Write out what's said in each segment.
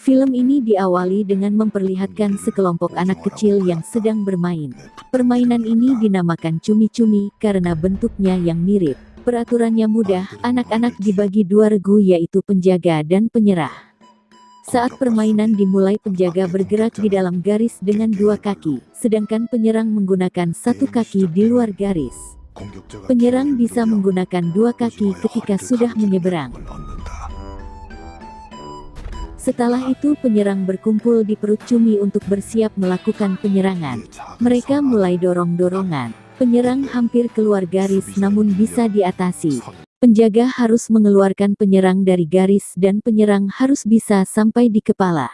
Film ini diawali dengan memperlihatkan sekelompok anak kecil yang sedang bermain. Permainan ini dinamakan cumi-cumi karena bentuknya yang mirip. Peraturannya mudah, anak-anak dibagi dua regu yaitu penjaga dan penyerah. Saat permainan dimulai, penjaga bergerak di dalam garis dengan dua kaki, sedangkan penyerang menggunakan satu kaki di luar garis. Penyerang bisa menggunakan dua kaki ketika sudah menyeberang. Setelah itu penyerang berkumpul di perut cumi untuk bersiap melakukan penyerangan. Mereka mulai dorong-dorongan. Penyerang hampir keluar garis namun bisa diatasi. Penjaga harus mengeluarkan penyerang dari garis dan penyerang harus bisa sampai di kepala.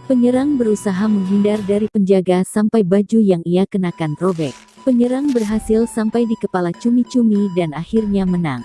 Penyerang berusaha menghindar dari penjaga sampai baju yang ia kenakan robek. Penyerang berhasil sampai di kepala cumi-cumi dan akhirnya menang.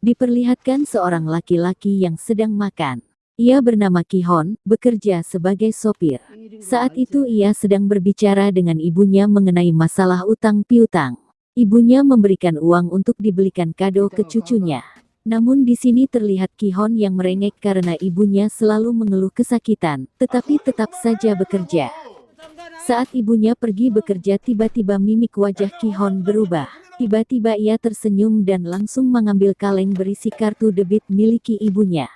Diperlihatkan seorang laki-laki yang sedang makan. Ia bernama Ki-hon, bekerja sebagai sopir. Saat itu ia sedang berbicara dengan ibunya mengenai masalah utang piutang. Ibunya memberikan uang untuk dibelikan kado ke cucunya. Namun di sini terlihat Ki-hon yang merengek karena ibunya selalu mengeluh kesakitan, tetapi tetap saja bekerja. Saat ibunya pergi bekerja, tiba-tiba mimik wajah Ki-hon berubah. Tiba-tiba ia tersenyum dan langsung mengambil kaleng berisi kartu debit miliki ibunya.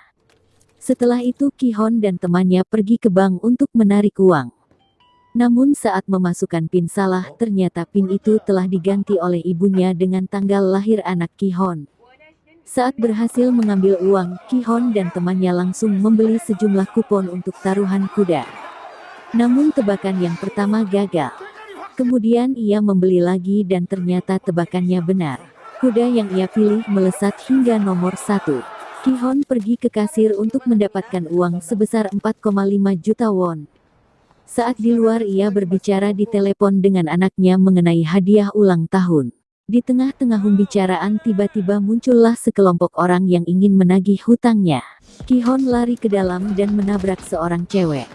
Setelah itu Ki-hon dan temannya pergi ke bank untuk menarik uang. Namun saat memasukkan PIN salah, ternyata PIN itu telah diganti oleh ibunya dengan tanggal lahir anak Ki-hon. Saat berhasil mengambil uang, Ki-hon dan temannya langsung membeli sejumlah kupon untuk taruhan kuda. Namun tebakan yang pertama gagal. Kemudian ia membeli lagi dan ternyata tebakannya benar. Kuda yang ia pilih melesat hingga nomor 1. Ki-hon pergi ke kasir untuk mendapatkan uang sebesar 4,5 juta won. Saat di luar ia berbicara di telepon dengan anaknya mengenai hadiah ulang tahun. Di tengah-tengah pembicaraan tiba-tiba muncullah sekelompok orang yang ingin menagih hutangnya. Ki-hon lari ke dalam dan menabrak seorang cewek.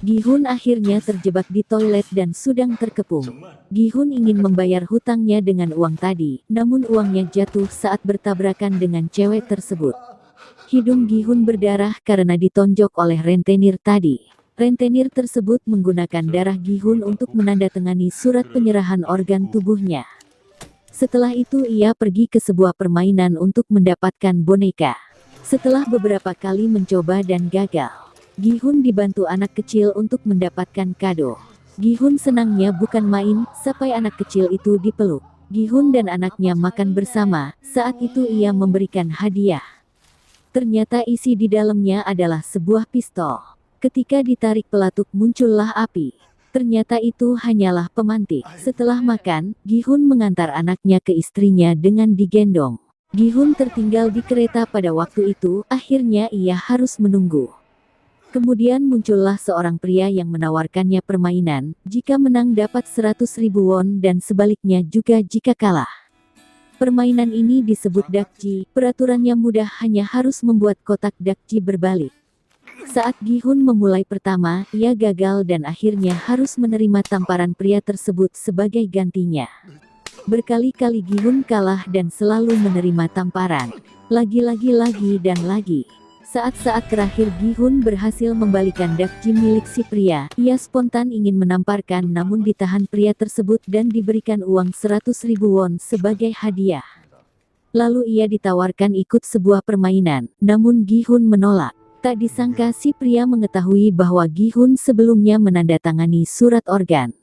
Gi-hun akhirnya terjebak di toilet dan sedang terkepung. Gi-hun ingin membayar hutangnya dengan uang tadi, namun uangnya jatuh saat bertabrakan dengan cewek tersebut. Hidung Gi-hun berdarah karena ditonjok oleh rentenir tadi. Rentenir tersebut menggunakan darah Gi-hun untuk menandatangani surat penyerahan organ tubuhnya. Setelah itu ia pergi ke sebuah permainan untuk mendapatkan boneka. Setelah beberapa kali mencoba dan gagal, Gi-hun dibantu anak kecil untuk mendapatkan kado. Gi-hun senangnya bukan main, sampai anak kecil itu dipeluk. Gi-hun dan anaknya makan bersama, saat itu ia memberikan hadiah. Ternyata isi di dalamnya adalah sebuah pistol. Ketika ditarik pelatuk muncullah api. Ternyata itu hanyalah pemantik. Setelah makan, Gi-hun mengantar anaknya ke istrinya dengan digendong. Gi-hun tertinggal di kereta pada waktu itu, akhirnya ia harus menunggu. Kemudian muncullah seorang pria yang menawarkannya permainan, jika menang dapat 100.000 won dan sebaliknya juga jika kalah. Permainan ini disebut dakji, peraturannya mudah, hanya harus membuat kotak dakji berbalik. Saat Gi-hun memulai pertama, ia gagal dan akhirnya harus menerima tamparan pria tersebut sebagai gantinya. Berkali-kali Gi-hun kalah dan selalu menerima tamparan. Lagi dan lagi. Saat-saat terakhir Gi-hun berhasil membalikan dakji milik si pria. Ia spontan ingin menamparkan namun ditahan pria tersebut dan diberikan uang 100.000 won sebagai hadiah. Lalu ia ditawarkan ikut sebuah permainan, namun Gi-hun menolak. Tak disangka si pria mengetahui bahwa Gi-hun sebelumnya menandatangani surat organ.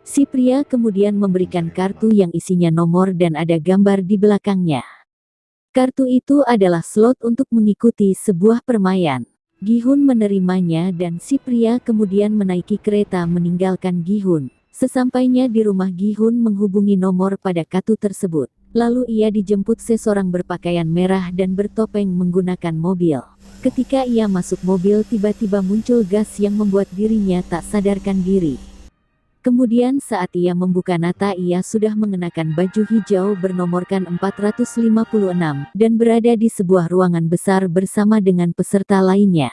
Si pria kemudian memberikan kartu yang isinya nomor dan ada gambar di belakangnya. Kartu itu adalah slot untuk mengikuti sebuah permainan. Gi-hun menerimanya dan si pria kemudian menaiki kereta meninggalkan Gi-hun. Sesampainya di rumah Gi-hun menghubungi nomor pada kartu tersebut. Lalu ia dijemput seseorang berpakaian merah dan bertopeng menggunakan mobil. Ketika ia masuk mobil tiba-tiba muncul gas yang membuat dirinya tak sadarkan diri. Kemudian saat ia membuka mata ia sudah mengenakan baju hijau bernomorkan 456 dan berada di sebuah ruangan besar bersama dengan peserta lainnya.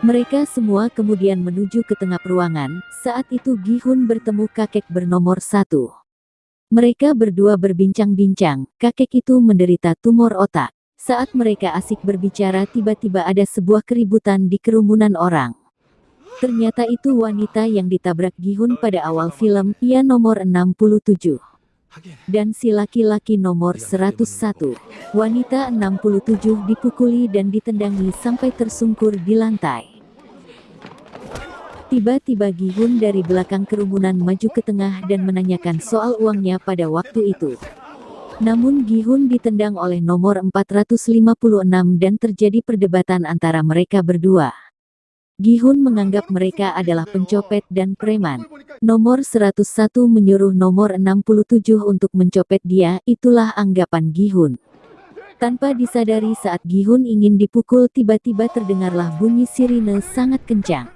Mereka semua kemudian menuju ke tengah ruangan. Saat itu Gi-hun bertemu kakek bernomor 1. Mereka berdua berbincang-bincang, kakek itu menderita tumor otak. Saat mereka asik berbicara tiba-tiba ada sebuah keributan di kerumunan orang. Ternyata itu wanita yang ditabrak Gi-hun pada awal film, ia nomor 67. Dan si laki-laki nomor 101. Wanita 67 dipukuli dan ditendangi sampai tersungkur di lantai. Tiba-tiba Gi-hun dari belakang kerumunan maju ke tengah dan menanyakan soal uangnya pada waktu itu. Namun Gi-hun ditendang oleh nomor 456 dan terjadi perdebatan antara mereka berdua. Gi-hun menganggap mereka adalah pencopet dan preman. Nomor 101 menyuruh nomor 67 untuk mencopet dia, itulah anggapan Gi-hun. Tanpa disadari saat Gi-hun ingin dipukul tiba-tiba terdengarlah bunyi sirine sangat kencang.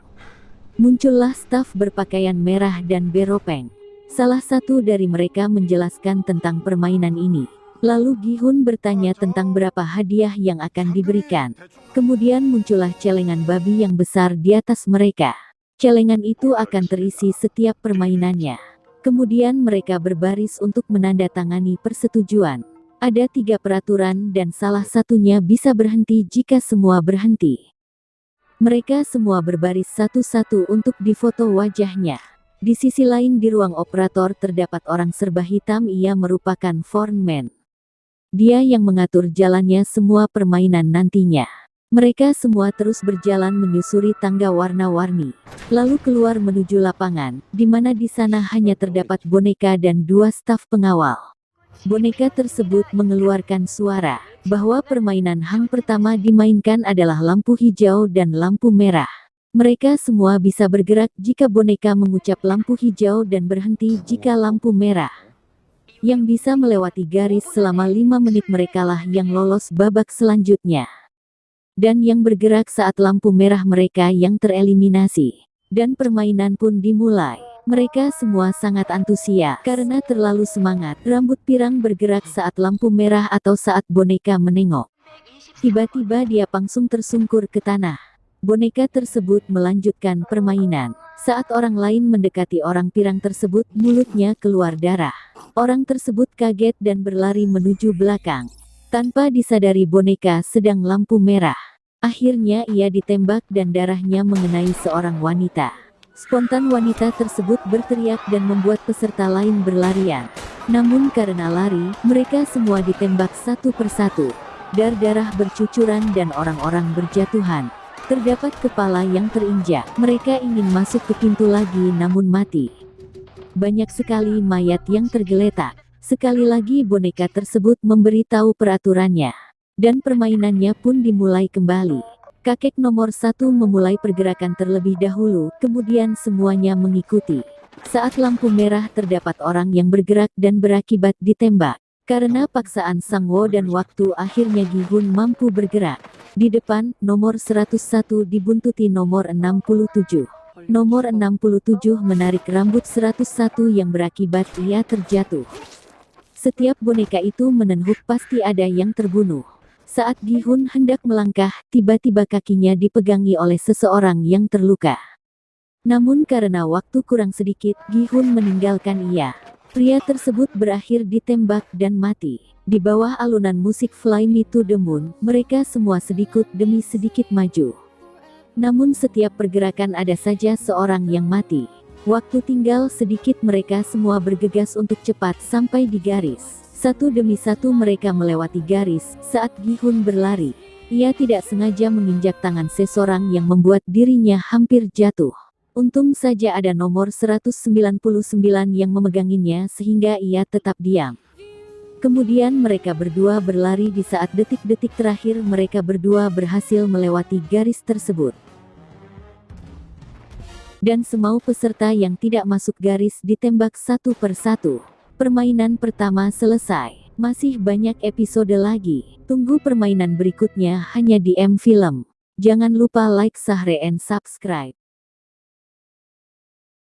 Muncullah staf berpakaian merah dan beropeng. Salah satu dari mereka menjelaskan tentang permainan ini. Lalu Gi-hun bertanya tentang berapa hadiah yang akan diberikan. Kemudian muncullah celengan babi yang besar di atas mereka. Celengan itu akan terisi setiap permainannya. Kemudian mereka berbaris untuk menandatangani persetujuan. Ada 3 peraturan dan salah satunya bisa berhenti jika semua berhenti. Mereka semua berbaris satu-satu untuk difoto wajahnya. Di sisi lain di ruang operator terdapat orang serba hitam, ia merupakan foreman. Dia yang mengatur jalannya semua permainan nantinya. Mereka semua terus berjalan menyusuri tangga warna-warni. Lalu keluar menuju lapangan, di mana di sana hanya terdapat boneka dan 2 staf pengawal. Boneka tersebut mengeluarkan suara, bahwa permainan hang pertama dimainkan adalah lampu hijau dan lampu merah. Mereka semua bisa bergerak jika boneka mengucap lampu hijau dan berhenti jika lampu merah. Yang bisa melewati garis selama 5 menit merekalah yang lolos babak selanjutnya. Dan yang bergerak saat lampu merah mereka yang tereliminasi. Dan permainan pun dimulai. Mereka semua sangat antusias karena terlalu semangat. Rambut pirang bergerak saat lampu merah atau saat boneka menengok. Tiba-tiba dia langsung tersungkur ke tanah. Boneka tersebut melanjutkan permainan. Saat orang lain mendekati orang pirang tersebut, mulutnya keluar darah. Orang tersebut kaget dan berlari menuju belakang. Tanpa disadari boneka sedang lampu merah. Akhirnya ia ditembak dan darahnya mengenai seorang wanita. Spontan wanita tersebut berteriak dan membuat peserta lain berlarian. Namun karena lari, mereka semua ditembak satu persatu. Darah bercucuran dan orang-orang berjatuhan. Terdapat kepala yang terinjak. Mereka ingin masuk ke pintu lagi namun mati. Banyak sekali mayat yang tergeletak. Sekali lagi boneka tersebut memberitahu peraturannya. Dan permainannya pun dimulai kembali. Kakek nomor 1 memulai pergerakan terlebih dahulu, kemudian semuanya mengikuti. Saat lampu merah terdapat orang yang bergerak dan berakibat ditembak. Karena paksaan Sang-woo dan waktu akhirnya Gi-hun mampu bergerak. Di depan, nomor 101 dibuntuti nomor 67. Nomor 67 menarik rambut 101 yang berakibat ia terjatuh. Setiap boneka itu menenhuk pasti ada yang terbunuh. Saat Gi-hun hendak melangkah, tiba-tiba kakinya dipegangi oleh seseorang yang terluka. Namun karena waktu kurang sedikit, Gi-hun meninggalkan ia. Pria tersebut berakhir ditembak dan mati. Di bawah alunan musik Fly Me to the Moon, mereka semua sedikit demi sedikit maju. Namun setiap pergerakan ada saja seorang yang mati. Waktu tinggal sedikit mereka semua bergegas untuk cepat sampai di garis. Satu demi satu mereka melewati garis saat Gi-hun berlari. Ia tidak sengaja menginjak tangan seseorang yang membuat dirinya hampir jatuh. Untung saja ada nomor 199 yang memeganginya sehingga ia tetap diam. Kemudian mereka berdua berlari di saat detik-detik terakhir mereka berdua berhasil melewati garis tersebut. Dan semua peserta yang tidak masuk garis ditembak satu persatu. Permainan pertama selesai. Masih banyak episode lagi. Tunggu permainan berikutnya hanya di M Film. Jangan lupa like, share, and subscribe.